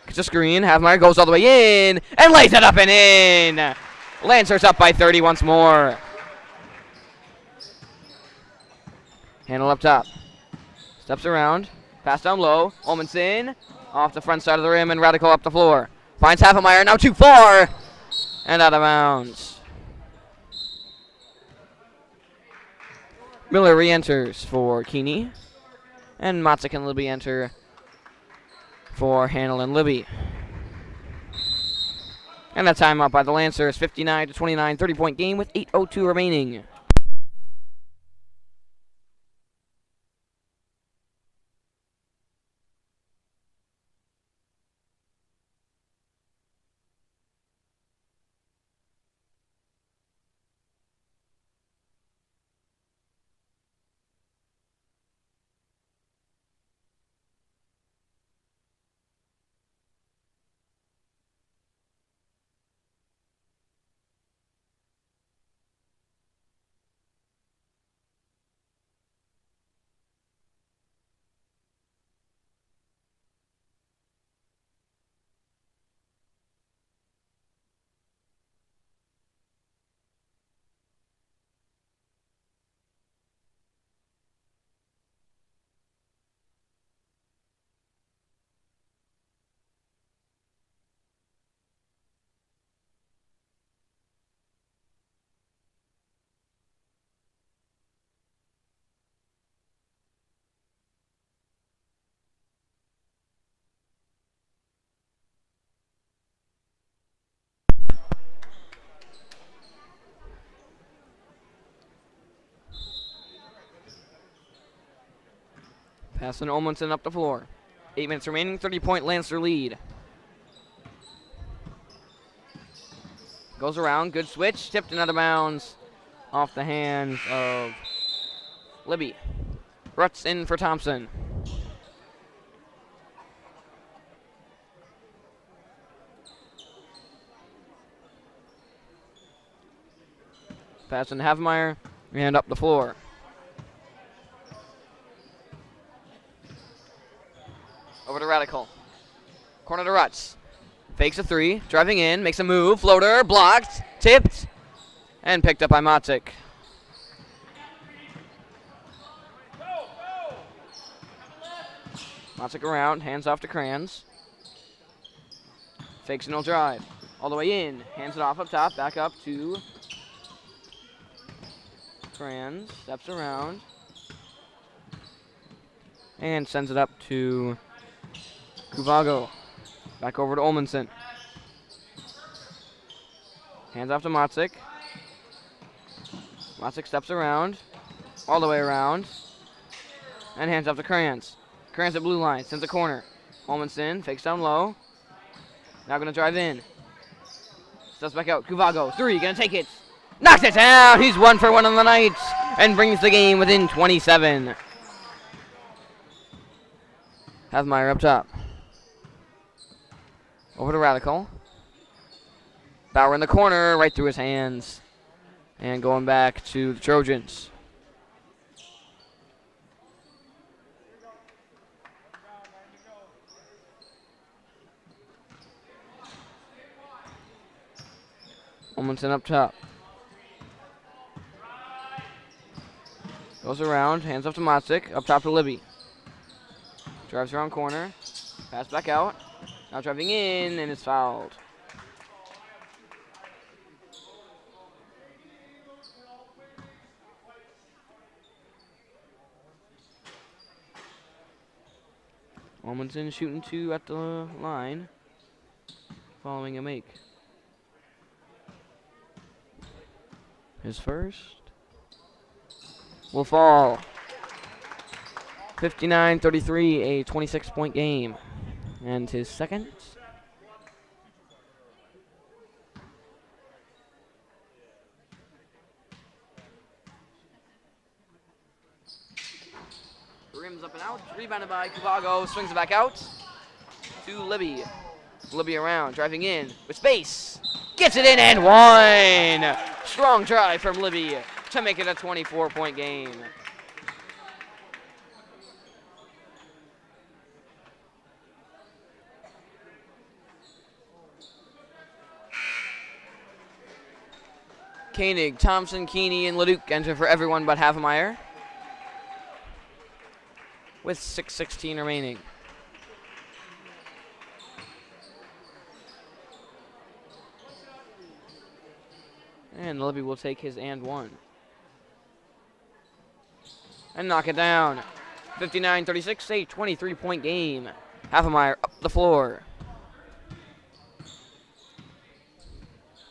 Gets a screen. Hafmeyer goes all the way in. And lays it up and in. Lancers up by 30 once more. Handle up top. Steps around. Pass down low. Olmanson off the front side of the rim and Radical up the floor. Finds Hafmeyer. Now too far. And out of bounds. Miller re-enters for Keeney. And Matzik and Libby enter for Hanel and Libby. And a timeout by the Lancers. 59-29. 30-point game with 8:02 remaining. Passing Olmanson up the floor. 8 minutes remaining, 30-point Lancer lead. Goes around, good switch, tipped and out of bounds off the hands of Libby. Rutz in for Thompson. Passing Hafmeyer and up the floor. Over to Radical. Corner to Rutz. Fakes a three. Driving in. Makes a move. Floater. Blocked. Tipped. And picked up by Matzik. Matzik around. Hands off to Kranz. Fakes and he'll drive. All the way in. Hands it off up top. Back up to Kranz. Steps around. And sends it up to Kuvago. Back over to Olmanson. Hands off to Matzik. Matzik steps around. all the way around. And hands off to Krantz. Krantz at blue line, sends a corner. Holmanson fakes down low. Now gonna drive in. Steps back out. Kuvago, 3, gonna take it. Knocks it down. He's 1 for 1 on the night and brings the game within 27. Havmeyer up top. Over to Radical. Bauer in the corner, right through his hands. And going back to the Trojans. Holmanson up top. Goes around, hands up to Motzik, up top to Libby. Drives around corner, pass back out. Now driving in, and it's fouled. Holmanson shooting 2 at the line, following a make. His first will fall. 59-33, a 26-point game. And his second. Rims up and out. Rebounded by Kuvago. Swings it back out to Libby. Libby around, driving in with space. Gets it in and 1. Strong drive from Libby to make it a 24-point game. Koenig, Thompson, Keeney, and Leduc enter for everyone but Havmeyer, with 6:16 remaining. And Libby will take his and 1. And knock it down. 59-36, a 23-point game. Havmeyer up the floor.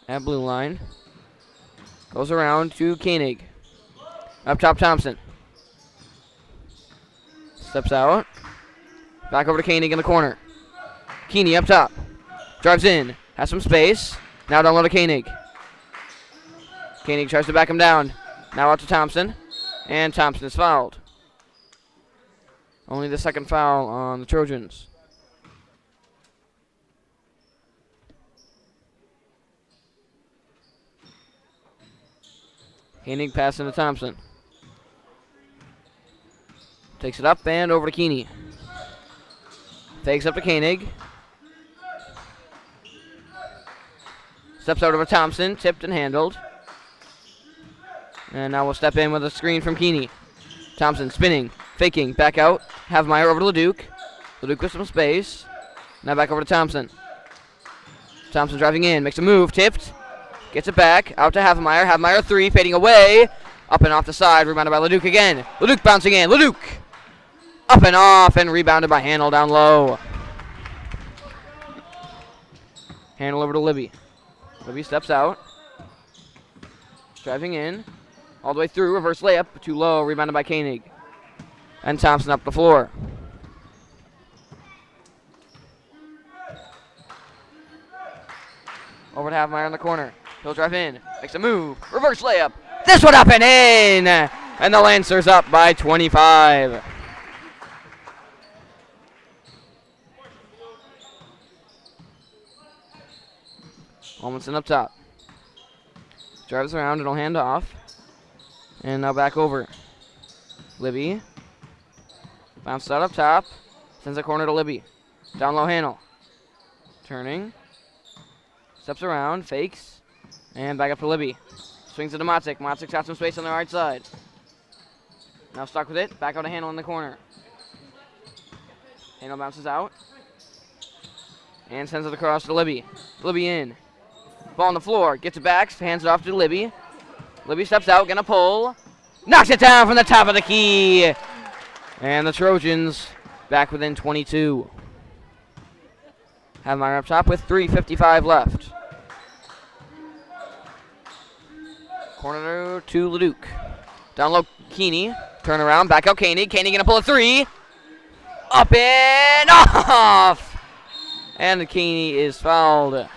At blue line. Goes around to Koenig. Up top, Thompson. Steps out. Back over to Koenig in the corner. Keeney up top. Drives in. Has some space. Now down low to Koenig. Koenig tries to back him down. Now out to Thompson. And Thompson is fouled. Only the second foul on the Trojans. Koenig passing to Thompson. Takes it up and over to Keeney. Fakes up to Koenig. Steps out over Thompson. Tipped and handled. And now we'll step in with a screen from Keeney. Thompson spinning, faking, back out. Havmeyer over to Leduc. Leduc with some space. Now back over to Thompson. Thompson driving in, makes a move, tipped. Gets it back, out to Havmeyer. Havmeyer 3, fading away. Up and off the side, rebounded by Leduc again. Leduc bouncing in, Leduc! Up and off, and rebounded by Handel down low. Handel over to Libby. Libby steps out. Driving in. All the way through, reverse layup, too low, rebounded by Koenig. And Thompson up the floor. Over to Havmeyer in the corner. He'll drive in, makes a move, reverse layup. This one up and in! And the Lancers up by 25. Holmanson up top. Drives around and will hand off. And now back over. Libby. Bounced out up top. Sends a corner to Libby. Down low Handel. Turning. Steps around. Fakes. And back up to Libby. Swings it to Motzik. Motzik's got some space on the right side. Now stuck with it. Back out to Handel in the corner. Handel bounces out. And sends it across to Libby. Libby in. Ball on the floor. Gets it back. Hands it off to Libby. Libby steps out. Gonna pull. Knocks it down from the top of the key. And the Trojans back within 22. Havmeyer up top with 3:55 left. Corner to Leduc. Down low, Keeney. Turn around, back out Koenig. Koenig gonna pull a three. Up and off! And Keeney is fouled.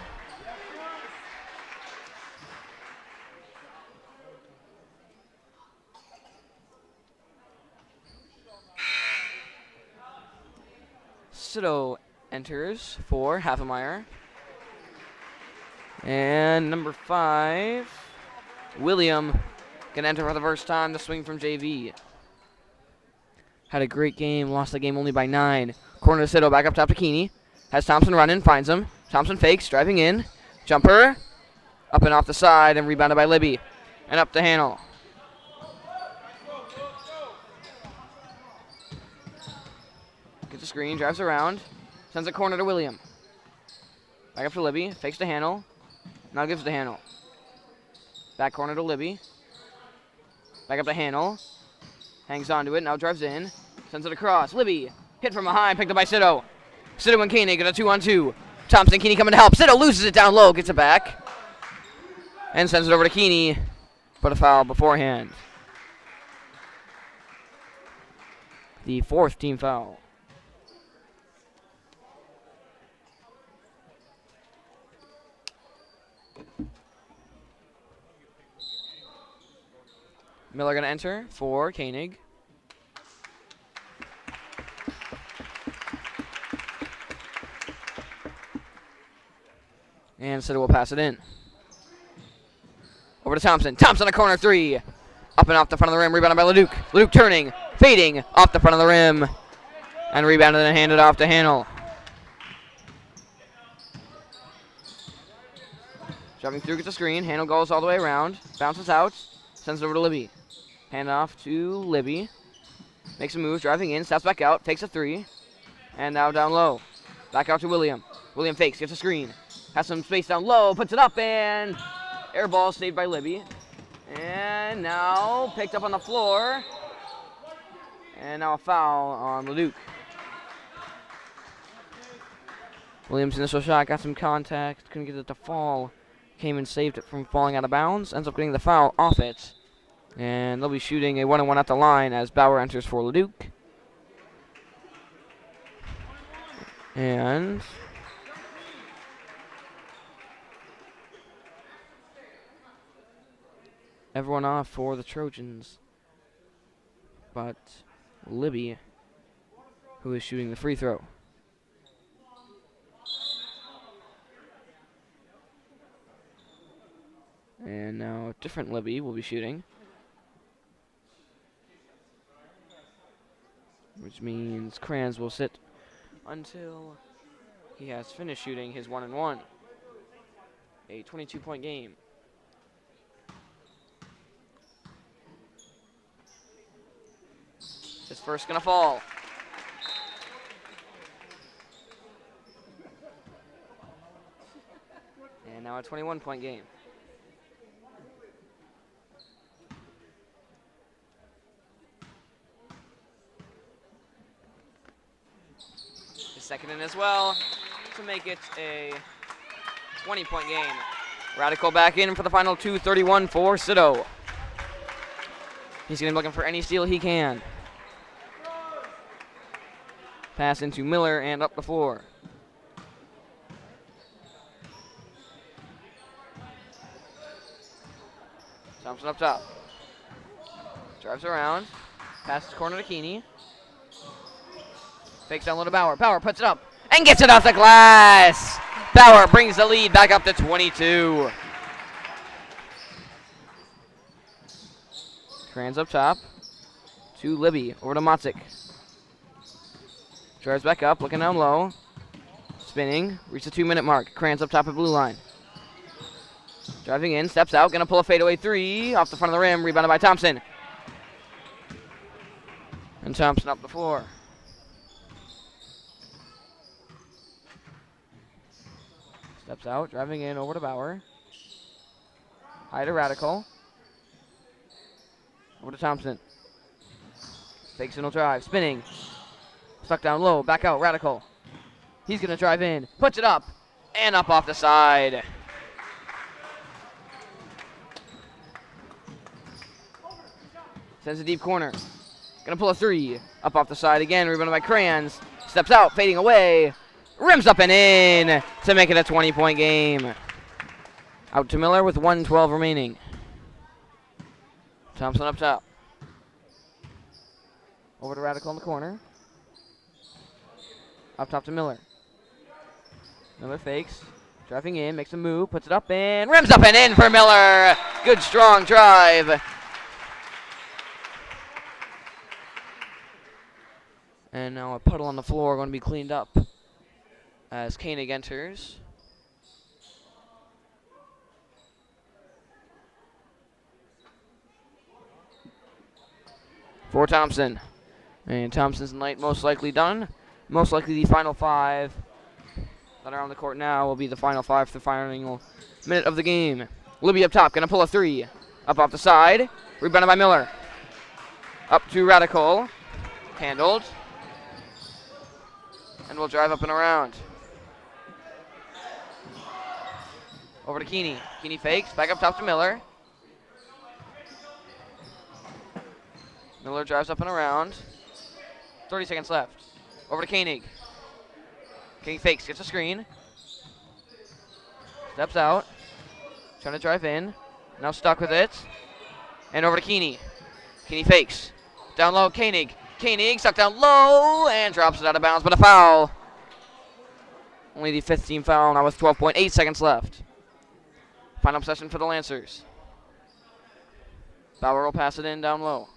Sito enters for Havemeyer. And number 5, William, gonna enter for the first time to swing from JV. Had a great game, lost the game only by 9. Corner to Sito, back up top to Keeney. Has Thompson running, finds him. Thompson fakes, driving in. Jumper, up and off the side, and rebounded by Libby. And up to Hannell. Gets a screen, drives around, sends a corner to William. Back up to Libby, fakes to Hannell. Now gives to Hannell. Back corner to Libby. Back up to Hannell. Hangs on to it, now drives in. Sends it across. Libby, hit from behind, picked up by Sito. Sito and Koenig get a 2-on-2. Thompson, Keeney coming to help. Sito loses it down low, gets it back. And sends it over to Keeney, but a foul beforehand. The 4th team foul. Miller going to enter for Koenig. And Sito will pass it in. Over to Thompson. Thompson, a corner 3. Up and off the front of the rim, rebounded by Leduc. Leduc turning, fading, off the front of the rim. And rebounded and handed off to Hannell. Driving through, gets a screen. Hannell goes all the way around. Bounces out. Sends it over to Libby. Hand off to Libby. Makes a move, driving in, steps back out, takes a 3. And now down low. Back out to William. William fakes, gets a screen. Has some space down low, puts it up, and air ball saved by Libby. And now picked up on the floor. And now a foul on Leduc. Williams' initial shot got some contact, couldn't get it to fall. Came and saved it from falling out of bounds. Ends up getting the foul off it. And they'll be shooting a 1-on-1 at the line as Bauer enters for Leduc. And everyone off for the Trojans. But Libby, who is shooting the free throw. And now a different Libby will be shooting. Which means Kranz will sit until he has finished shooting his 1-and-1. A 22-point game. His first gonna fall. And now a 21-point game. Second in as well to make it a 20-point game. Radical back in for the final 2:31 for Sito. He's going to be looking for any steal he can. Pass into Miller and up the floor. Thompson up top. Drives around. Passes corner to Keeney. Fakes down low to Bauer. Bauer puts it up and gets it off the glass. Bauer brings the lead back up to 22. Kranz up top to Libby. Over to Motzik. Drives back up, looking down low. Spinning. Reaches the 2-minute mark. Kranz up top of blue line. Driving in, steps out, gonna pull a fadeaway 3 off the front of the rim. Rebounded by Thompson. And Thompson up the floor. Steps out, driving in over to Bauer. High to Radical. Over to Thompson. Fakes and will drive, spinning. Stuck down low, back out, Radical. He's gonna drive in, puts it up, and up off the side. Sends a deep corner. Gonna pull a three. Up off the side again. Rebounded by Crayons. Steps out, fading away. Rims up and in to make it a 20-point game. Out to Miller with 1:12 remaining. Thompson up top. Over to Radical in the corner. Up top to Miller. Miller fakes. Driving in, makes a move, puts it up and rims up and in for Miller. Good strong drive. And now a puddle on the floor going to be cleaned up as Koenig enters. For Thompson. And Thompson's night most likely done. Most likely the final five that are on the court now will be the final five for the final minute of the game. Libby up top, going to pull a three. Up off the side. Rebounded by Miller. Up to Radical. Handled. And we'll drive up and around. Over to Keeney. Keeney fakes. Back up top to Miller. Miller drives up and around. 30 seconds left. Over to Koenig. Koenig fakes. Gets a screen. Steps out. Trying to drive in. Now stuck with it. And over to Keeney. Keeney fakes. Down low. Koenig. Koenig stuck down low and drops it out of bounds, but a foul. Only the 5th team foul now with 12.8 seconds left. Final possession for the Lancers. Bauer will pass it in down low.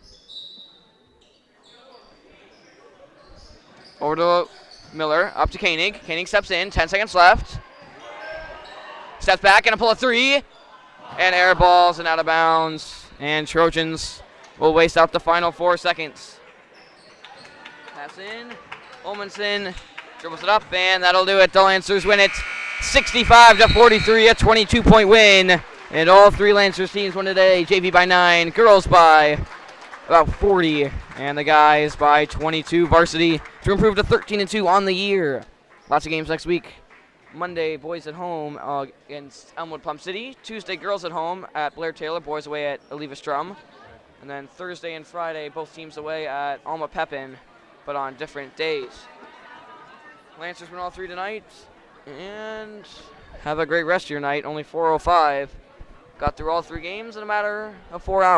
Over to Miller, up to Koenig. Koenig steps in, 10 seconds left. Steps back and a pull a three. And air balls and out of bounds. And Trojans will waste out the final 4 seconds. Pass in. Olmanson dribbles it up, and that'll do it. The Lancers win it 65-43, a 22-point win. And all 3 Lancers teams won today. JV by 9, girls by about 40, and the guys by 22. Varsity to improve to 13-2 on the year. Lots of games next week. Monday, boys at home against Elmwood Plum City. Tuesday, girls at home at Blair Taylor. Boys away at Oliva Strum. And then Thursday and Friday, both teams away at Alma Pepin, but on different days. Lancers win all 3 tonight, and have a great rest of your night. Only 4:05. Got through all 3 games in a matter of 4 hours.